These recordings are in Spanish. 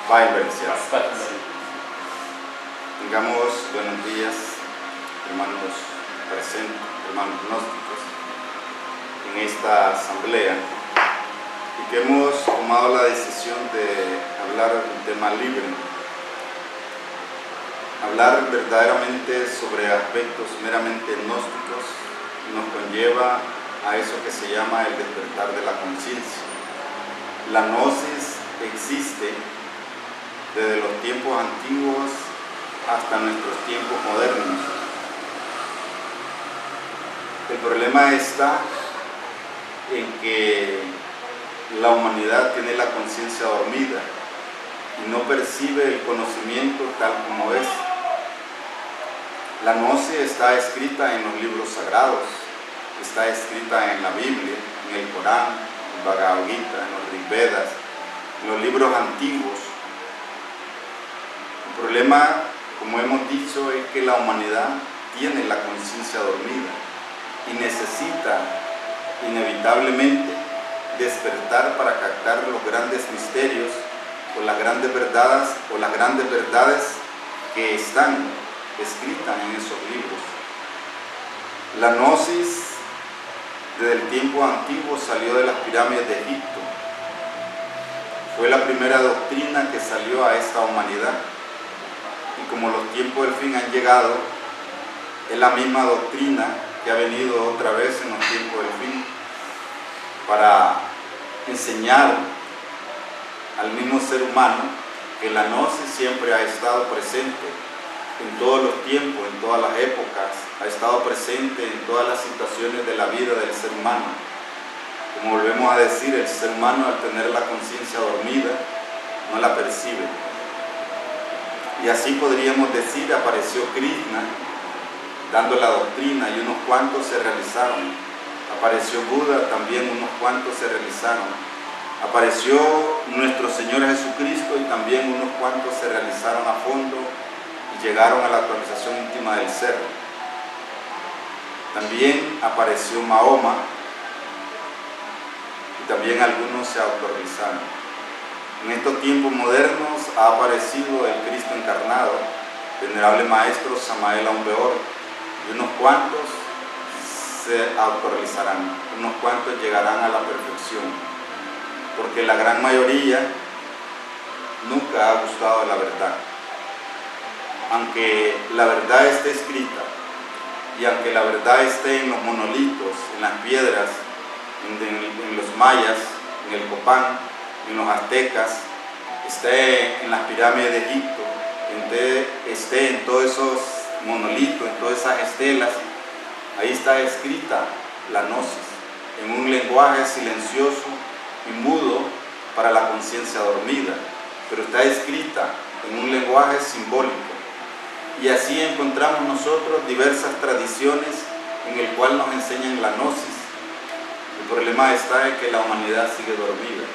Va a inversión. Tengamos buenos días, hermanos presentes, hermanos gnósticos, en esta asamblea, y que hemos tomado la decisión de hablar de un tema libre, hablar verdaderamente sobre aspectos meramente gnósticos nos conlleva a eso que se llama el despertar de la conciencia. La gnosis existe desde los tiempos antiguos hasta nuestros tiempos modernos. El problema está en que la humanidad tiene la conciencia dormida y no percibe el conocimiento tal como es. La gnosis está escrita en los libros sagrados, está escrita en la Biblia, en el Corán, en el Bhagavad Gita, en los Rig Vedas, en los libros antiguos. El problema, como hemos dicho, es que la humanidad tiene la conciencia dormida y necesita inevitablemente despertar para captar los grandes misterios o las grandes verdades que están escritas en esos libros. La gnosis desde el tiempo antiguo salió de las pirámides de Egipto. Fue la primera doctrina que salió a esta humanidad. Y como los tiempos del fin han llegado, es la misma doctrina que ha venido otra vez en los tiempos del fin para enseñar al mismo ser humano que la gnosis siempre ha estado presente en todos los tiempos, en todas las épocas, ha estado presente en todas las situaciones de la vida del ser humano. Como volvemos a decir, el ser humano al tener la conciencia dormida no la percibe. Y así podríamos decir, apareció Krishna dando la doctrina y unos cuantos se realizaron. Apareció Buda, también unos cuantos se realizaron. Apareció nuestro Señor Jesucristo y también unos cuantos se realizaron a fondo y llegaron a la actualización íntima del ser. También apareció Mahoma y también algunos se autorrealizaron. En estos tiempos modernos ha aparecido el Cristo encarnado, venerable Maestro Samael Aun Weor, y unos cuantos se autorrealizarán, unos cuantos llegarán a la perfección, porque la gran mayoría nunca ha gustado la verdad. Aunque la verdad esté escrita y aunque la verdad esté en los monolitos, en las piedras, en los mayas, en el Copán, en los aztecas, esté en las pirámides de Egipto, esté en todos esos monolitos, en todas esas estelas, ahí está escrita la gnosis, en un lenguaje silencioso y mudo para la conciencia dormida, pero está escrita en un lenguaje simbólico. Y así encontramos nosotros diversas tradiciones en el cual nos enseñan la gnosis. El problema está en que la humanidad sigue dormida.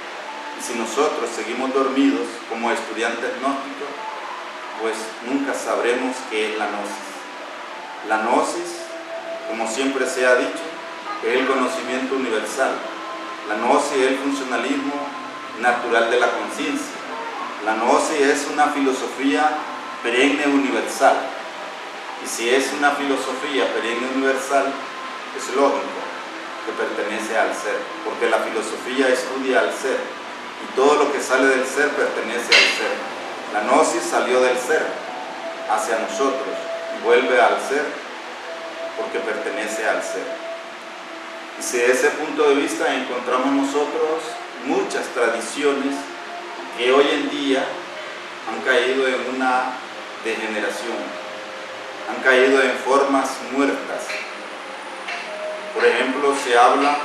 Y si nosotros seguimos dormidos como estudiantes gnósticos, pues nunca sabremos qué es la gnosis. La gnosis, como siempre se ha dicho, es el conocimiento universal. La gnosis es el funcionalismo natural de la conciencia. La gnosis es una filosofía perenne universal. Y si es una filosofía perenne universal, es lógico que pertenece al ser, porque la filosofía estudia al ser. Y todo lo que sale del ser pertenece al ser. La gnosis salió del ser hacia nosotros y vuelve al ser porque pertenece al ser. Y si desde ese punto de vista encontramos nosotros muchas tradiciones que hoy en día han caído en una degeneración, han caído en formas muertas. Por ejemplo, se habla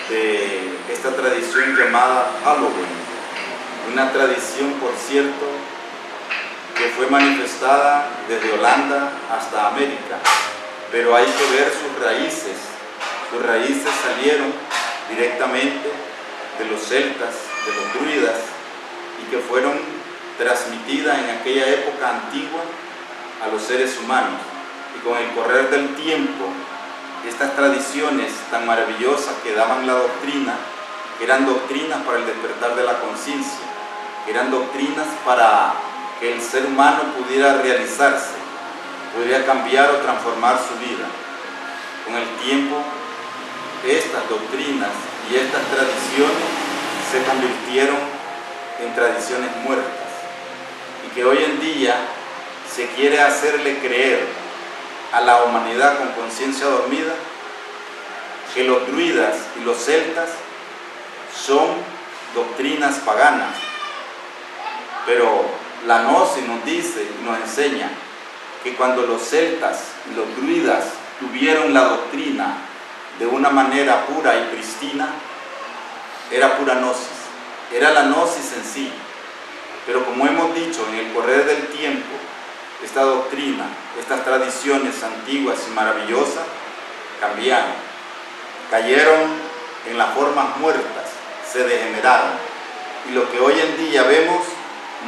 de esta tradición llamada Halloween, una tradición, por cierto, que fue manifestada desde Holanda hasta América, pero hay que ver sus raíces. Sus raíces salieron directamente de los celtas, de los druidas, y que fueron transmitidas en aquella época antigua a los seres humanos. Y con el correr del tiempo, estas tradiciones tan maravillosas que daban la doctrina, eran doctrinas para el despertar de la conciencia, que eran doctrinas para que el ser humano pudiera realizarse, pudiera cambiar o transformar su vida. Con el tiempo, estas doctrinas y estas tradiciones se convirtieron en tradiciones muertas, y que hoy en día se quiere hacerle creer a la humanidad con conciencia dormida que los druidas y los celtas son doctrinas paganas. Pero la Gnosis nos dice y nos enseña que cuando los celtas y los druidas tuvieron la doctrina de una manera pura y pristina, era pura Gnosis, era la Gnosis en sí. Pero como hemos dicho, en el correr del tiempo, esta doctrina, estas tradiciones antiguas y maravillosas cambiaron, cayeron en las formas muertas, se degeneraron. Y lo que hoy en día vemos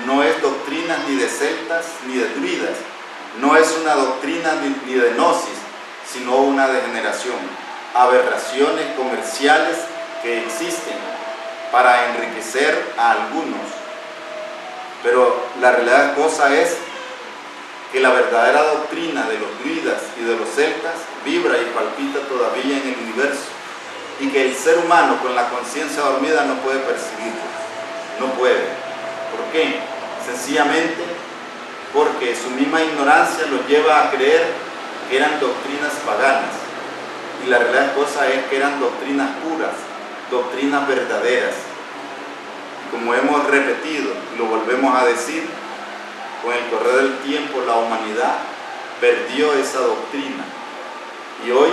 no es doctrina ni de celtas ni de druidas, no es una doctrina ni de gnosis, sino una degeneración, aberraciones comerciales que existen para enriquecer a algunos. Pero la realidad cosa es que la verdadera doctrina de los druidas y de los celtas vibra y palpita todavía en el universo, y que el ser humano con la conciencia dormida no puede percibirlo, no puede. ¿Por qué? Sencillamente porque su misma ignorancia los lleva a creer que eran doctrinas paganas, y la realidad cosa es que eran doctrinas puras, doctrinas verdaderas. Y como hemos repetido y lo volvemos a decir, con el correr del tiempo la humanidad perdió esa doctrina, y hoy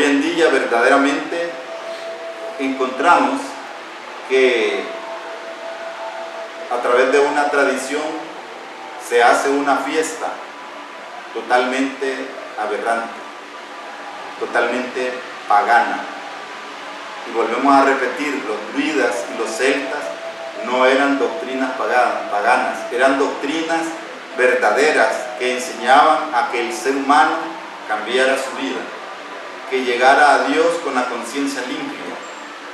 en día verdaderamente encontramos que a través de una tradición se hace una fiesta totalmente aberrante, totalmente pagana. Y volvemos a repetir, los druidas y los celtas no eran doctrinas paganas, eran doctrinas verdaderas que enseñaban a que el ser humano cambiara su vida, que llegara a Dios con la conciencia limpia.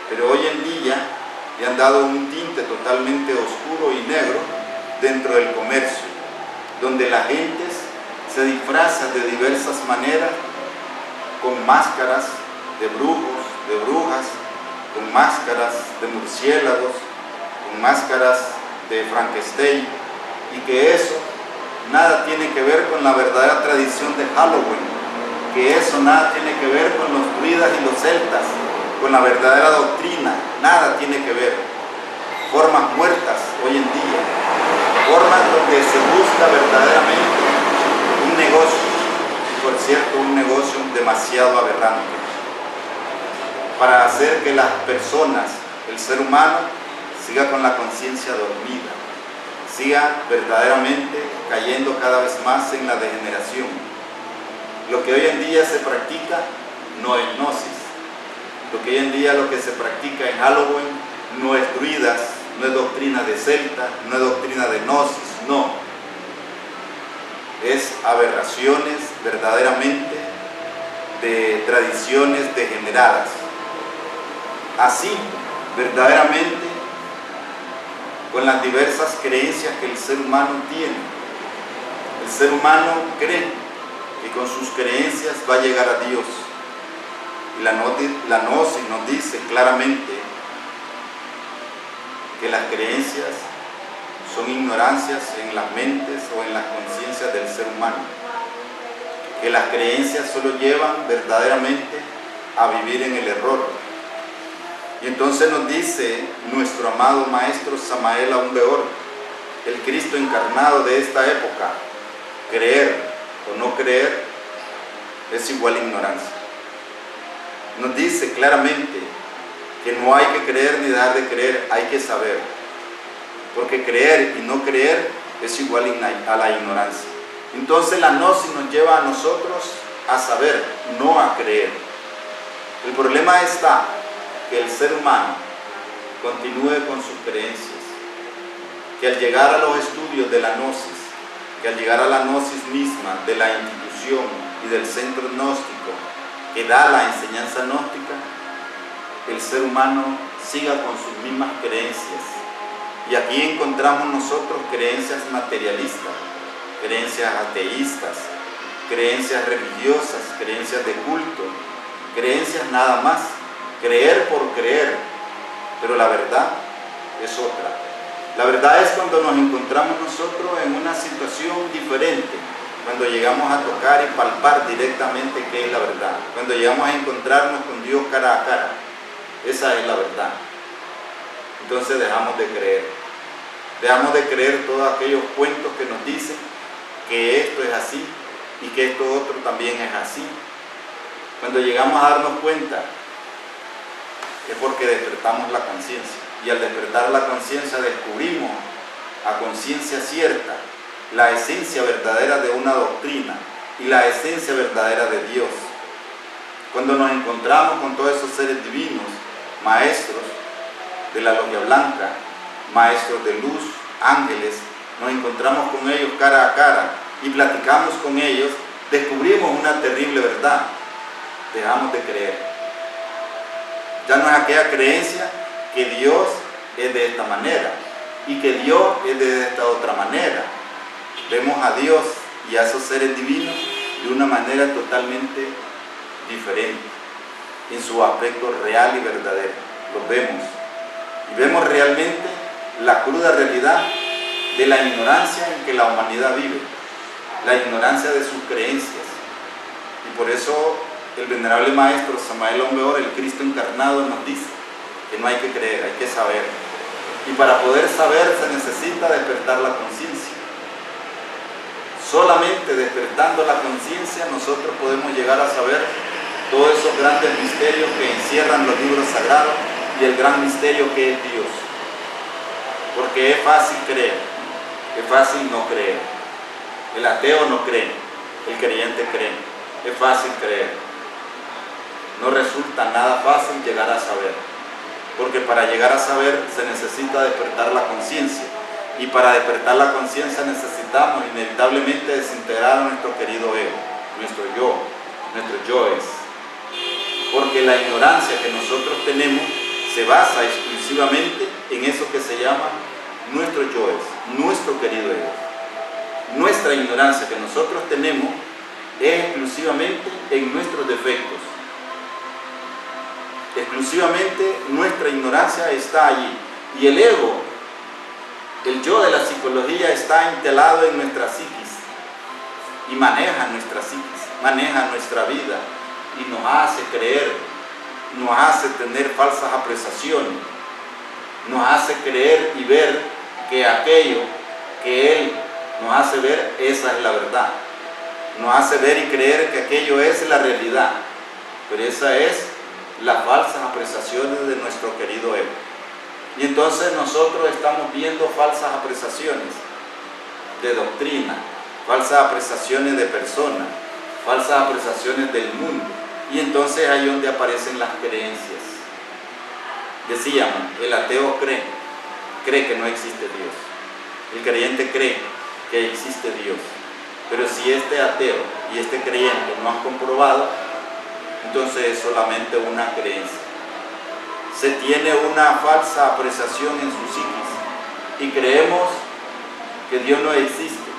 Pero hoy en día le han dado un tinte totalmente oscuro y negro dentro del comercio, donde la gente se disfraza de diversas maneras, con máscaras de brujos, de brujas, con máscaras de murciélagos, con máscaras de Frankenstein, y que eso nada tiene que ver con la verdadera tradición de Halloween, que eso nada tiene que ver con los druidas y los celtas, con la verdadera doctrina, nada tiene que ver. Formas muertas hoy en día, formas donde se busca verdaderamente un negocio, y por cierto un negocio demasiado aberrante, para hacer que las personas, el ser humano, siga con la conciencia dormida, siga verdaderamente cayendo cada vez más en la degeneración. Lo que hoy en día se practica no es gnosis. Lo que hoy en día lo que se practica en Halloween no es druidas, no es doctrina de celta, no es doctrina de gnosis, no. Es aberraciones verdaderamente de tradiciones degeneradas. Así, verdaderamente, con las diversas creencias que el ser humano tiene. El ser humano cree que con sus creencias va a llegar a Dios. Y la Gnosis nos dice claramente que las creencias son ignorancias en las mentes o en las conciencias del ser humano. Que las creencias solo llevan verdaderamente a vivir en el error. Y entonces nos dice nuestro amado maestro Samael Aun Weor, el Cristo encarnado de esta época: creer o no creer es igual a ignorancia. Nos dice claramente que no hay que creer ni dejar de creer, hay que saber, porque creer y no creer es igual a la ignorancia. Entonces la gnosis nos lleva a nosotros a saber, no a creer. El problema está que el ser humano continúe con sus creencias, que al llegar a los estudios de la gnosis, que al llegar a la gnosis misma de la institución y del centro gnóstico que da la enseñanza gnóstica, el ser humano siga con sus mismas creencias, Y aquí encontramos nosotros creencias materialistas, creencias ateístas, creencias religiosas, creencias de culto, creencias nada más, creer por creer, pero la verdad es otra. La verdad es cuando nos encontramos nosotros en una situación diferente, cuando llegamos a tocar y palpar directamente qué es la verdad, cuando llegamos a encontrarnos con Dios cara a cara. Esa es la verdad. Entonces dejamos de creer todos aquellos cuentos que nos dicen que esto es así y que esto otro también es así. Cuando llegamos a darnos cuenta es porque despertamos la conciencia, y al despertar la conciencia descubrimos a conciencia cierta la esencia verdadera de una doctrina y la esencia verdadera de Dios. Cuando nos encontramos con todos esos seres divinos, maestros de la Logia Blanca, maestros de luz, ángeles, nos encontramos con ellos cara a cara y platicamos con ellos, descubrimos una terrible verdad. Dejamos de creer. Ya no es aquella creencia que Dios es de esta manera y que Dios es de esta otra manera. Vemos a Dios y a esos seres divinos de una manera totalmente diferente, en su aspecto real y verdadero. Los vemos y vemos realmente la cruda realidad de la ignorancia en que la humanidad vive, la ignorancia de sus creencias. Y por eso el venerable maestro Samael Aun Weor, el Cristo encarnado, nos dice que no hay que creer, hay que saber. Y para poder saber se necesita despertar la conciencia. Solamente despertando la conciencia nosotros podemos llegar a saber todos esos grandes misterios que encierran los libros sagrados y el gran misterio que es Dios. Porque es fácil creer, es fácil no creer. El ateo no cree, el creyente cree. Es fácil creer. No resulta nada fácil llegar a saber, porque para llegar a saber se necesita despertar la conciencia, y para despertar la conciencia necesitamos inevitablemente desintegrar a nuestro querido ego, nuestro yoes, porque la ignorancia que nosotros tenemos se basa exclusivamente en eso que se llama nuestro yoes, nuestro querido ego. Nuestra ignorancia que nosotros tenemos es exclusivamente en nuestros defectos. Exclusivamente nuestra ignorancia está allí, y el ego, el yo de la psicología, está instalado en nuestra psiquis y maneja nuestra psiquis, maneja nuestra vida y nos hace creer, nos hace tener falsas apreciaciones, nos hace creer y ver que aquello que él nos hace ver, esa es la verdad, nos hace ver y creer que aquello es la realidad, pero esa es las falsas apreciaciones de nuestro querido ego. Y entonces nosotros estamos viendo falsas apreciaciones de doctrina, falsas apreciaciones de personas, falsas apreciaciones del mundo, y entonces ahí es donde aparecen las creencias. Decíamos, el ateo cree que no existe Dios, el creyente cree que existe Dios, pero si este ateo y este creyente no han comprobado, entonces es solamente una creencia. Se tiene una falsa apreciación en su psiquis y creemos que Dios no existe.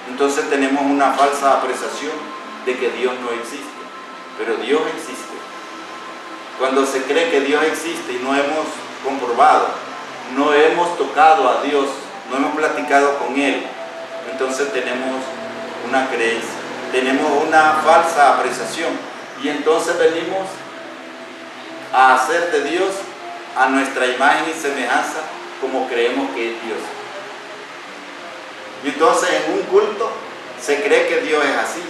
Entonces tenemos una falsa apreciación de que Dios no existe, pero Dios existe. Cuando se cree que Dios existe y no hemos comprobado, no hemos tocado a Dios, no hemos platicado con Él, entonces tenemos una creencia. Tenemos una falsa apreciación y entonces venimos a hacer de Dios a nuestra imagen y semejanza como creemos que es Dios. Y entonces en un culto se cree que Dios es así,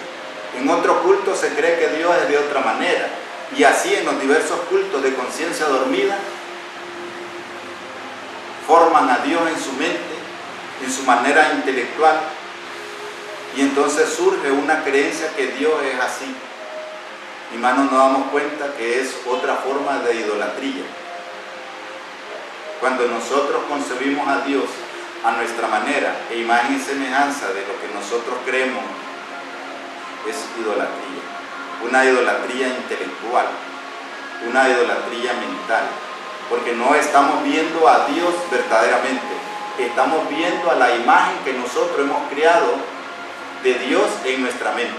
en otro culto se cree que Dios es de otra manera, y así en los diversos cultos de conciencia dormida forman a Dios en su mente, en su manera intelectual. Y entonces surge una creencia que Dios es así. Y más nos damos cuenta que es otra forma de idolatría. Cuando nosotros concebimos a Dios a nuestra manera e imagen y semejanza de lo que nosotros creemos, es idolatría. Una idolatría intelectual, una idolatría mental, porque no estamos viendo a Dios verdaderamente, estamos viendo a la imagen que nosotros hemos creado de Dios en nuestra mente.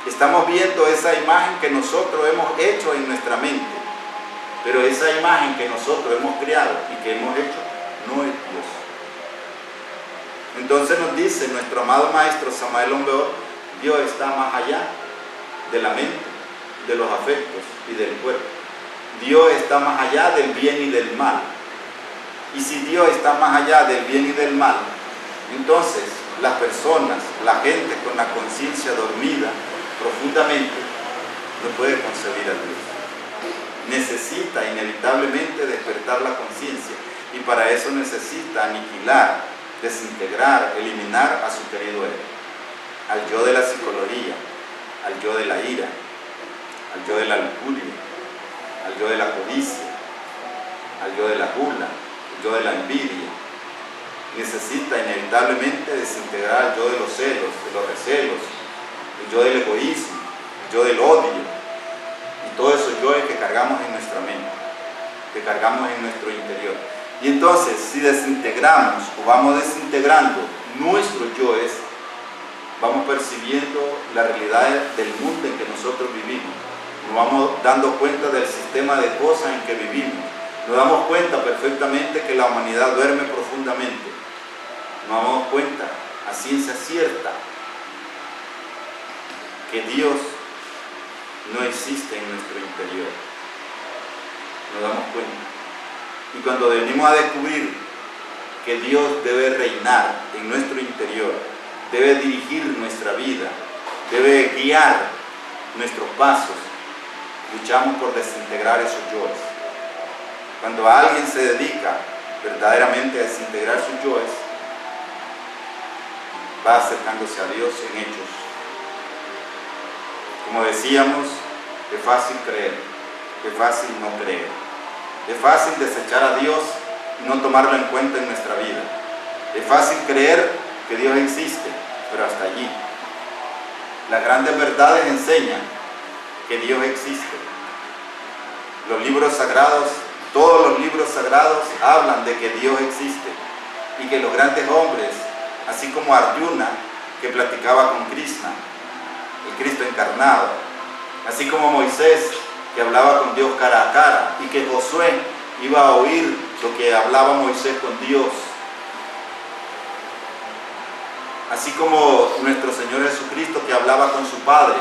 Estamos viendo esa imagen que nosotros hemos hecho en nuestra mente, pero esa imagen que nosotros hemos creado y que hemos hecho no es Dios. Entonces nos dice nuestro amado maestro Samael Aun Weor, Dios está más allá de la mente, de los afectos y del cuerpo. Dios está más allá del bien y del mal. Y si Dios está más allá del bien y del mal, entonces las personas, la gente con la conciencia dormida profundamente, no puede concebir a Dios. Necesita inevitablemente despertar la conciencia, y para eso necesita aniquilar, desintegrar, eliminar a su querido él, al yo de la psicología, al yo de la ira, al yo de la lujuria, al yo de la codicia, al yo de la gula, al yo de la envidia. Necesita inevitablemente desintegrar al yo de los celos, de los recelos, el yo del egoísmo, el yo del odio, y todos esos yoes que cargamos en nuestra mente, que cargamos en nuestro interior. Y entonces, si desintegramos o vamos desintegrando nuestros yoes, vamos percibiendo la realidad del mundo en que nosotros vivimos. Nos vamos dando cuenta del sistema de cosas en que vivimos. Nos damos cuenta perfectamente que la humanidad duerme profundamente. Nos damos cuenta a ciencia cierta que Dios no existe en nuestro interior. Nos damos cuenta. Y cuando venimos a descubrir que Dios debe reinar en nuestro interior, debe dirigir nuestra vida, debe guiar nuestros pasos, luchamos por desintegrar esos yoes. Cuando alguien se dedica verdaderamente a desintegrar sus yoes, va acercándose a Dios en hechos. Como decíamos, es fácil creer, es fácil no creer. Es fácil desechar a Dios y no tomarlo en cuenta en nuestra vida. Es fácil creer que Dios existe, pero hasta allí. Las grandes verdades enseñan que Dios existe. Los libros sagrados, todos los libros sagrados hablan de que Dios existe y que los grandes hombres, así como Arjuna, que platicaba con Krishna, el Cristo encarnado, así como Moisés, que hablaba con Dios cara a cara, y que Josué iba a oír lo que hablaba Moisés con Dios, así como nuestro Señor Jesucristo, que hablaba con su Padre,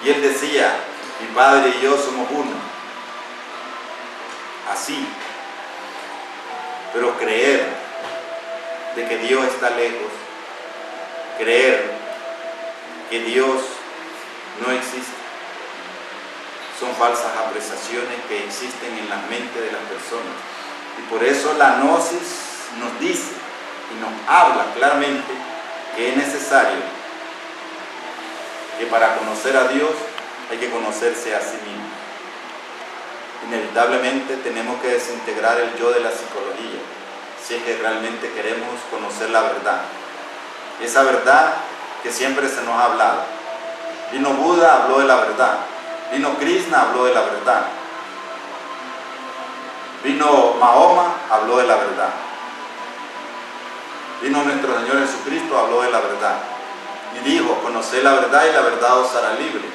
y Él decía, mi Padre y yo somos uno. Así. Pero creer de que Dios está lejos, creer que Dios no existe, son falsas apreciaciones que existen en la mente de las personas. Y por eso la gnosis nos dice y nos habla claramente que es necesario que para conocer a Dios hay que conocerse a sí mismo. Inevitablemente tenemos que desintegrar el yo de la psicología si es que realmente queremos conocer la verdad. Esa verdad que siempre se nos ha hablado. Vino Buda, habló de la verdad. Vino Krishna, habló de la verdad. Vino Mahoma, habló de la verdad. Vino nuestro Señor Jesucristo, habló de la verdad. Y dijo, conoced la verdad y la verdad os hará libre.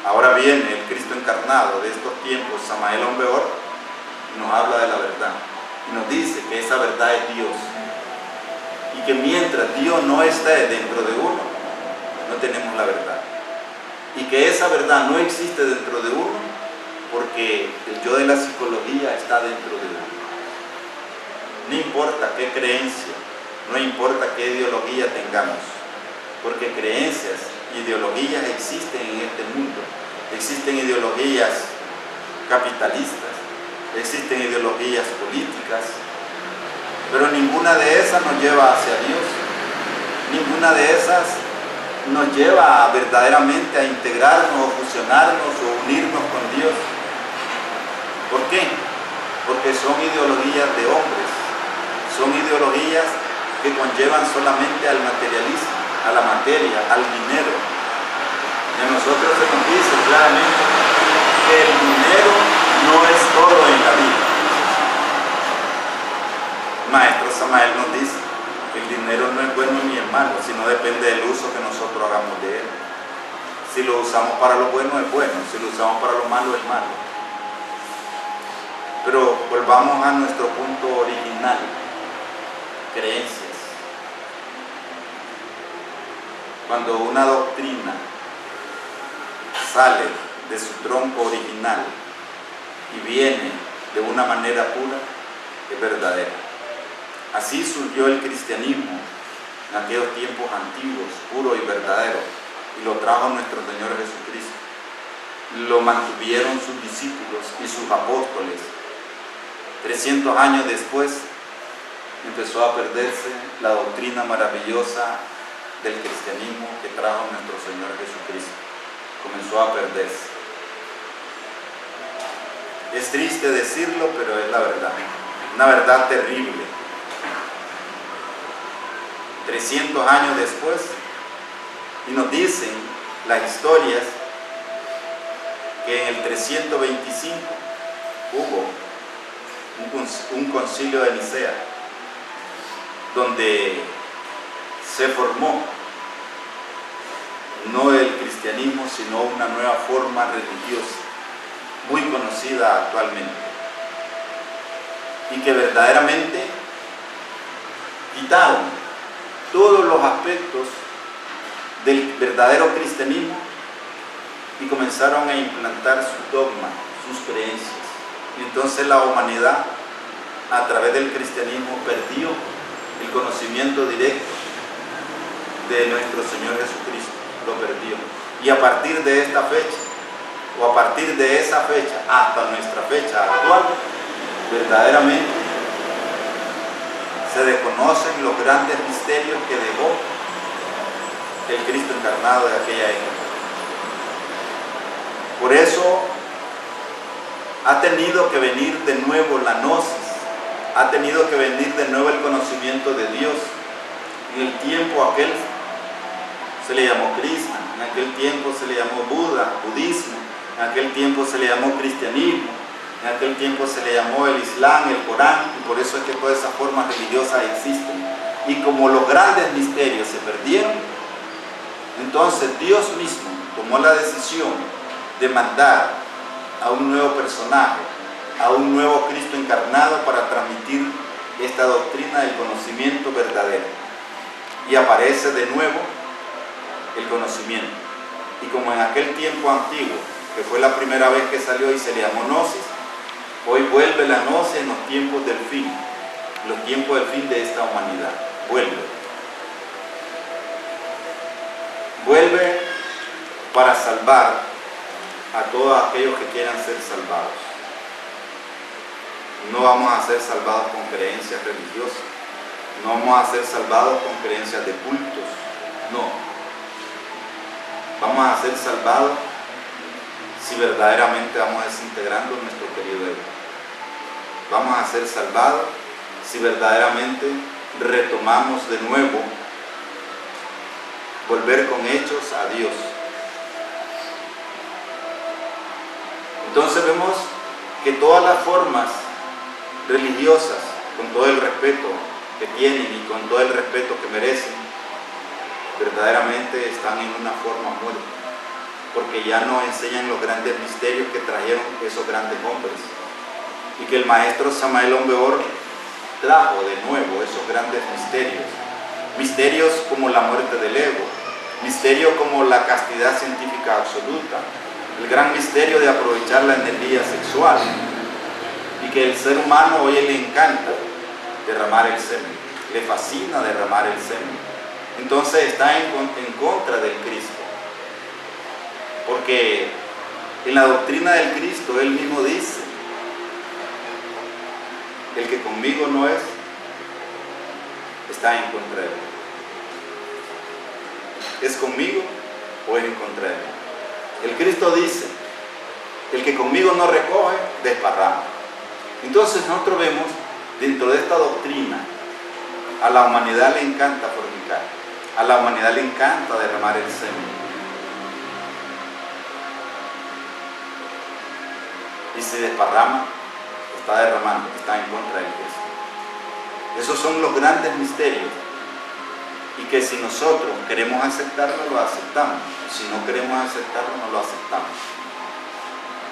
Ahora viene el Cristo encarnado de estos tiempos, Samael Aun Weor, y nos habla de la verdad. Y nos dice que esa verdad es Dios. Y que mientras Dios no esté dentro de uno, no tenemos la verdad. Y que esa verdad no existe dentro de uno porque el yo de la psicología está dentro de uno. No importa qué creencia, no importa qué ideología tengamos, porque creencias, ideologías existen en este mundo. Existen ideologías capitalistas, existen ideologías políticas, pero ninguna de esas nos lleva hacia Dios. Ninguna de esas nos lleva verdaderamente a integrarnos o fusionarnos o unirnos con Dios. ¿Por qué? Porque son ideologías de hombres, son ideologías que conllevan solamente al materialismo, a la materia, al dinero. Y a nosotros se nos dice claramente que el dinero no es todo en la vida. El maestro Samael nos dice que el dinero no es bueno ni es malo, sino depende del uso que nosotros hagamos de él. Si lo usamos para lo bueno es bueno, si lo usamos para lo malo es malo. Pero volvamos a nuestro punto original, creencias. Cuando una doctrina sale de su tronco original y viene de una manera pura, es verdadera. Así surgió el cristianismo en aquellos tiempos antiguos, puro y verdadero, y lo trajo nuestro Señor Jesucristo. Lo mantuvieron sus discípulos y sus apóstoles. 300 años después empezó a perderse la doctrina maravillosa del cristianismo que trajo nuestro Señor Jesucristo. Comenzó a perderse. Es triste decirlo, pero es la verdad. Una verdad terrible. 300 años después, y nos dicen las historias que en el 325 hubo un concilio de Nicea, donde se formó no el cristianismo, sino una nueva forma religiosa, muy conocida actualmente, y que verdaderamente quitaron todos los aspectos del verdadero cristianismo y comenzaron a implantar sus dogmas, sus creencias. Y entonces la humanidad, a través del cristianismo, perdió el conocimiento directo de nuestro Señor Jesucristo, lo perdió. Y a partir de esta fecha, o a partir de esa fecha hasta nuestra fecha actual, verdaderamente se desconocen los grandes misterios que dejó el Cristo encarnado de aquella época. Por eso ha tenido que venir de nuevo la gnosis, ha tenido que venir de nuevo el conocimiento de Dios. En el tiempo aquel se le llamó Krishna, en aquel tiempo se le llamó Buda, budismo, en aquel tiempo se le llamó cristianismo, en aquel tiempo se le llamó el Islam, el Corán, y por eso es que todas esas formas religiosas existen. Y como los grandes misterios se perdieron, entonces Dios mismo tomó la decisión de mandar a un nuevo personaje, a un nuevo Cristo encarnado para transmitir esta doctrina del conocimiento verdadero. Y aparece de nuevo el conocimiento. Y como en aquel tiempo antiguo, que fue la primera vez que salió y se le llamó gnosis, hoy vuelve la gnosis en los tiempos del fin, los tiempos del fin de esta humanidad. Vuelve para salvar a todos aquellos que quieran ser salvados. No vamos a ser salvados con creencias religiosas, no vamos a ser salvados con creencias de cultos, no. Vamos a ser salvados si verdaderamente vamos desintegrando nuestro querido ego. Vamos a ser salvados si verdaderamente retomamos de nuevo volver con hechos a Dios. Entonces vemos que todas las formas religiosas, con todo el respeto que tienen y con todo el respeto que merecen, verdaderamente están en una forma muerta, porque ya no enseñan los grandes misterios que trajeron esos grandes hombres, y que el maestro Samael Aun-Weor trajo de nuevo esos grandes misterios, misterios como la muerte del ego, misterios como la castidad científica absoluta, el gran misterio de aprovechar la energía sexual, y que el ser humano hoy le encanta derramar el semen, le fascina derramar el semen. Entonces está en contra del Cristo, porque en la doctrina del Cristo él mismo dice: el que conmigo no es, está en contra de mí. ¿Es conmigo o es en contra de mí? El Cristo dice: el que conmigo no recoge, desparrama. Entonces nosotros vemos dentro de esta doctrina, a la humanidad le encanta fornicar, a la humanidad le encanta derramar el semen. y se desparrama, está derramando, está en contra del Cristo. Esos son los grandes misterios, y que si nosotros queremos aceptarlo, lo aceptamos. Si no queremos aceptarlo, no lo aceptamos.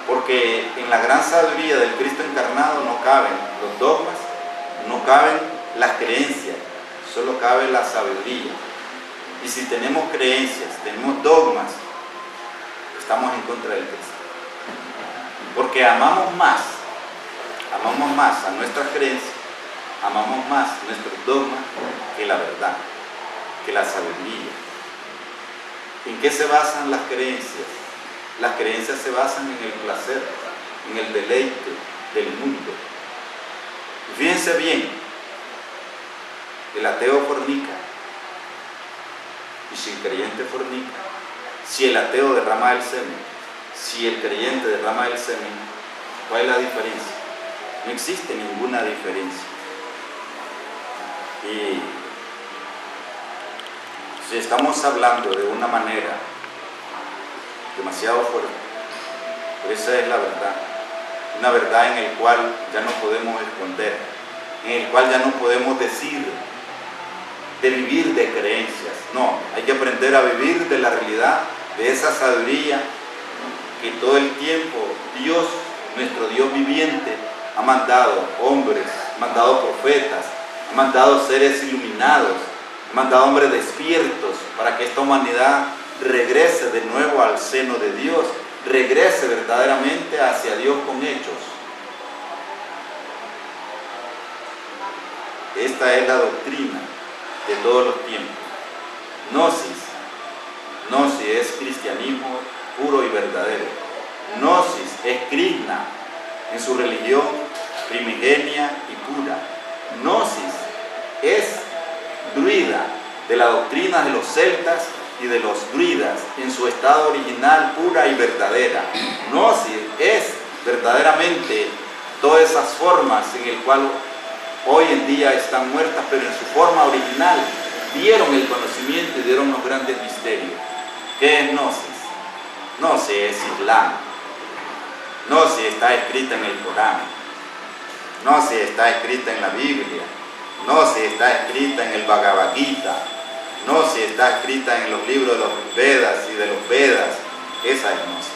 Porque en la gran sabiduría del Cristo encarnado no caben los dogmas, no caben las creencias, solo cabe la sabiduría. Y si tenemos creencias, tenemos dogmas, estamos en contra del Cristo. Porque amamos más a nuestras creencias, amamos más nuestros dogmas que la verdad, que la sabiduría. ¿En qué se basan las creencias? Las creencias se basan en el placer, en el deleite del mundo. Y fíjense bien, el ateo fornica, y si el creyente fornica, si el ateo derrama el semen, si el creyente derrama el semen, ¿cuál es la diferencia? No existe ninguna diferencia. Y si estamos hablando de una manera demasiado fuerte, pero esa es la verdad, una verdad en la cual ya no podemos esconder, en el cual ya no podemos decir de vivir de creencias. No, hay que aprender a vivir de la realidad, de esa sabiduría que todo el tiempo Dios, nuestro Dios viviente, ha mandado hombres, ha mandado profetas, ha mandado seres iluminados, ha mandado hombres despiertos para que esta humanidad regrese de nuevo al seno de Dios, regrese verdaderamente hacia Dios con hechos. Esta es la doctrina de todos los tiempos. Gnosis es cristianismo puro y verdadero. Gnosis es Krishna en su religión primigenia y pura. Gnosis es druida, de la doctrina de los celtas y de los druidas en su estado original pura y verdadera. Gnosis es verdaderamente todas esas formas en el cual hoy en día están muertas, pero en su forma original dieron el conocimiento y dieron los grandes misterios. ¿Qué es Gnosis? Gnosis es Islam. Gnosis está escrita en el Corán. Gnosis está escrita en la Biblia. Gnosis está escrita en el Bhagavad Gita. Gnosis está escrita en los libros de los Vedas y de los Vedas. Esa es Gnosis.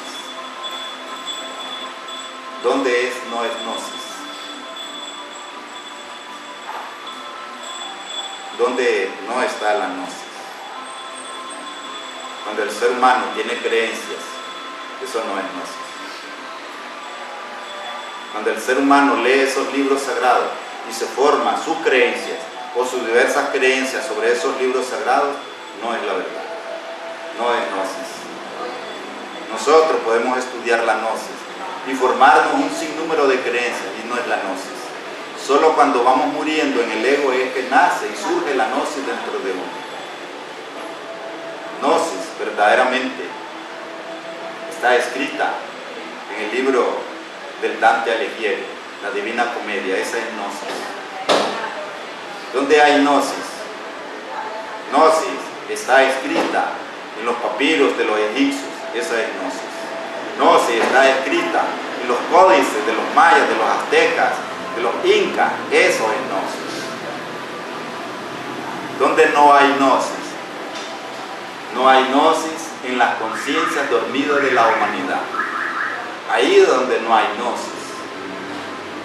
¿Dónde no es Gnosis? ¿Dónde no está la Gnosis? Cuando el ser humano tiene creencias, eso no es Gnosis. Cuando el ser humano lee esos libros sagrados y se forma sus creencias o sus diversas creencias sobre esos libros sagrados, no es la verdad, no es Gnosis. Nosotros podemos estudiar la Gnosis y formarnos un sinnúmero de creencias, y no es la Gnosis. Solo cuando vamos muriendo en el ego es que nace y surge la Gnosis dentro de uno. Gnosis verdaderamente está escrita en el libro del Dante Alighieri, la Divina Comedia. Esa es Gnosis. ¿Dónde hay Gnosis? Gnosis está escrita en los papiros de los egipcios. Esa es Gnosis. Gnosis está escrita en los códices de los mayas, de los aztecas, de los incas. Eso es Gnosis. ¿Dónde no hay Gnosis? No hay Gnosis en las conciencias dormidas de la humanidad. Ahí es donde no hay Gnosis.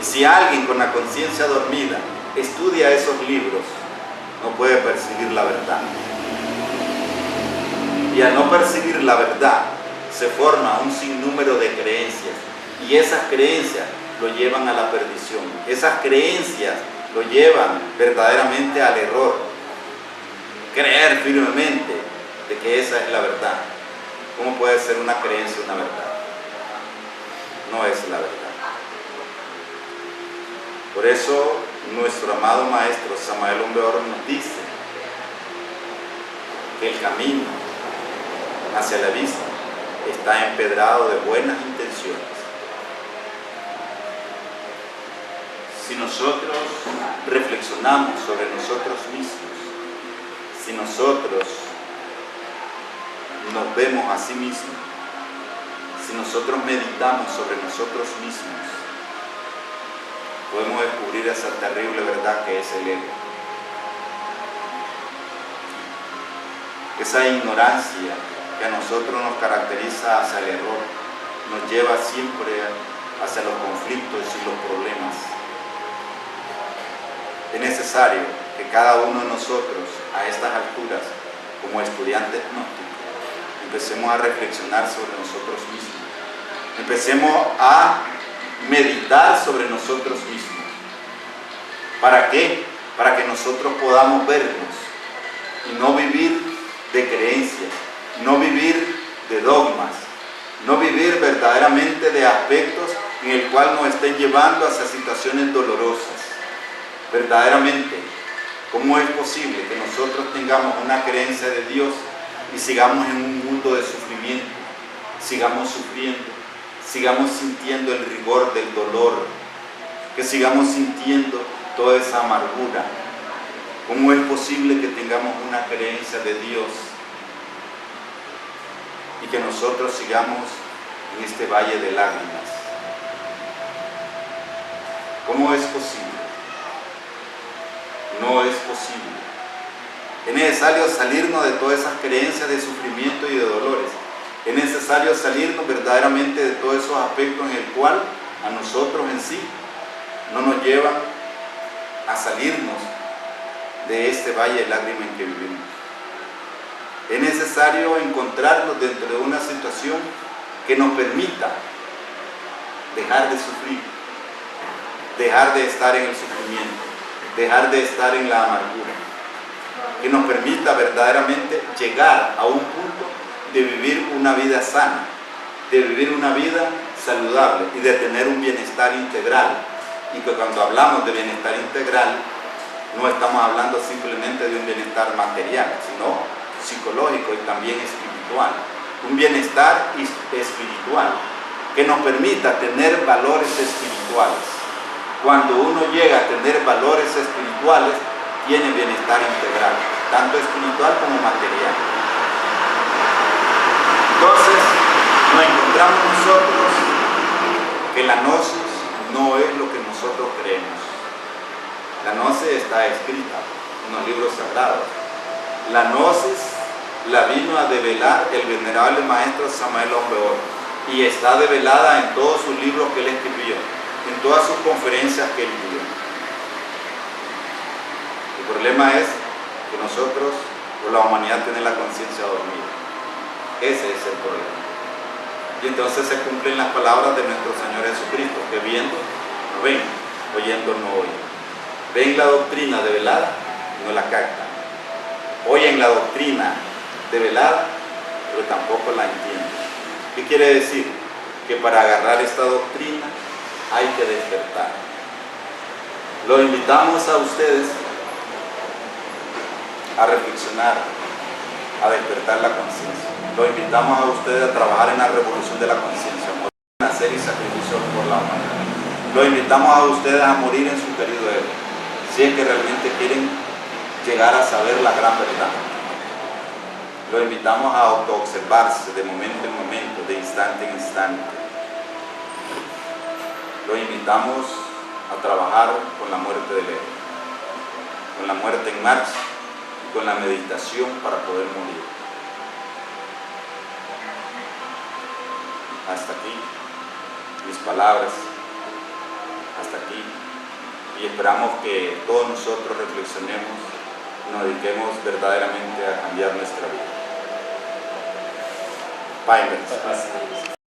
Y si alguien con la conciencia dormida estudia esos libros, no puede percibir la verdad. Y al no percibir la verdad, se forma un sinnúmero de creencias. Y esas creencias lo llevan a la perdición. Esas creencias lo llevan verdaderamente al error. Creer firmemente de que esa es la verdad. ¿Cómo puede ser una creencia una verdad? No es la verdad. Por eso nuestro amado maestro Samael Aun Weor nos dice que el camino hacia la vista está empedrado de buenas intenciones. Si nosotros reflexionamos sobre nosotros mismos, si nosotros nos vemos a sí mismos, si si nosotros meditamos sobre nosotros mismos, podemos descubrir esa terrible verdad que es el ego. Esa ignorancia que a nosotros nos caracteriza hacia el error, nos lleva siempre hacia los conflictos y los problemas. Es necesario que cada uno de nosotros, a estas alturas, como estudiantes gnósticos, empecemos a reflexionar sobre nosotros mismos. Empecemos a meditar sobre nosotros mismos. ¿Para qué? Para que nosotros podamos vernos y no vivir de creencias, no vivir de dogmas, no vivir verdaderamente de aspectos en el cual nos estén llevando hacia situaciones dolorosas. Verdaderamente, ¿cómo es posible que nosotros tengamos una creencia de Dios y sigamos en un mundo de sufrimiento, sigamos sufriendo, sigamos sintiendo el rigor del dolor, que sigamos sintiendo toda esa amargura? ¿Cómo es posible que tengamos una creencia de Dios y que nosotros sigamos en este valle de lágrimas? ¿Cómo es posible? No es posible. Es necesario salirnos de todas esas creencias de sufrimiento y de dolores. Es necesario salirnos verdaderamente de todos esos aspectos en el cual a nosotros en sí no nos llevan a salirnos de este valle de lágrimas en que vivimos. Es necesario encontrarnos dentro de una situación que nos permita dejar de sufrir, dejar de estar en el sufrimiento, dejar de estar en la amargura, que nos permita verdaderamente llegar a un punto de vivir una vida sana, de vivir una vida saludable y de tener un bienestar integral. Y que cuando hablamos de bienestar integral, no estamos hablando simplemente de un bienestar material, sino psicológico y también espiritual. Un bienestar espiritual que nos permita tener valores espirituales. Cuando uno llega a tener valores espirituales, tiene bienestar integral, tanto espiritual como material. Entonces, nos encontramos nosotros que la gnosis no es lo que nosotros creemos. La gnosis está escrita en los libros sagrados. La gnosis la vino a develar el venerable maestro Samael Aun Weor y está develada en todos sus libros que él escribió, en todas sus conferencias que él dio. El problema es que nosotros, o la humanidad, tiene la conciencia dormida. Ese es el problema. Y entonces se cumplen las palabras de nuestro Señor Jesucristo, que viendo no ven, oyendo no oyen. Ven la doctrina develada y no la captan. Oyen la doctrina develada, pero tampoco la entienden. ¿Qué quiere decir? Que para agarrar esta doctrina hay que despertar. Los invitamos a ustedes a reflexionar, a despertar la conciencia. Los invitamos a ustedes a trabajar en la revolución de la conciencia, morir en hacer y sacrificio por la humanidad. Los invitamos a ustedes a morir en su querido ego, si es que realmente quieren llegar a saber la gran verdad. Los invitamos a autoobservarse de momento en momento, de instante en instante. Los invitamos a trabajar con la muerte del ego, con la muerte en marcha y con la meditación para poder morir. Hasta aquí mis palabras, hasta aquí, y esperamos que todos nosotros reflexionemos y nos dediquemos verdaderamente a cambiar nuestra vida. Bye.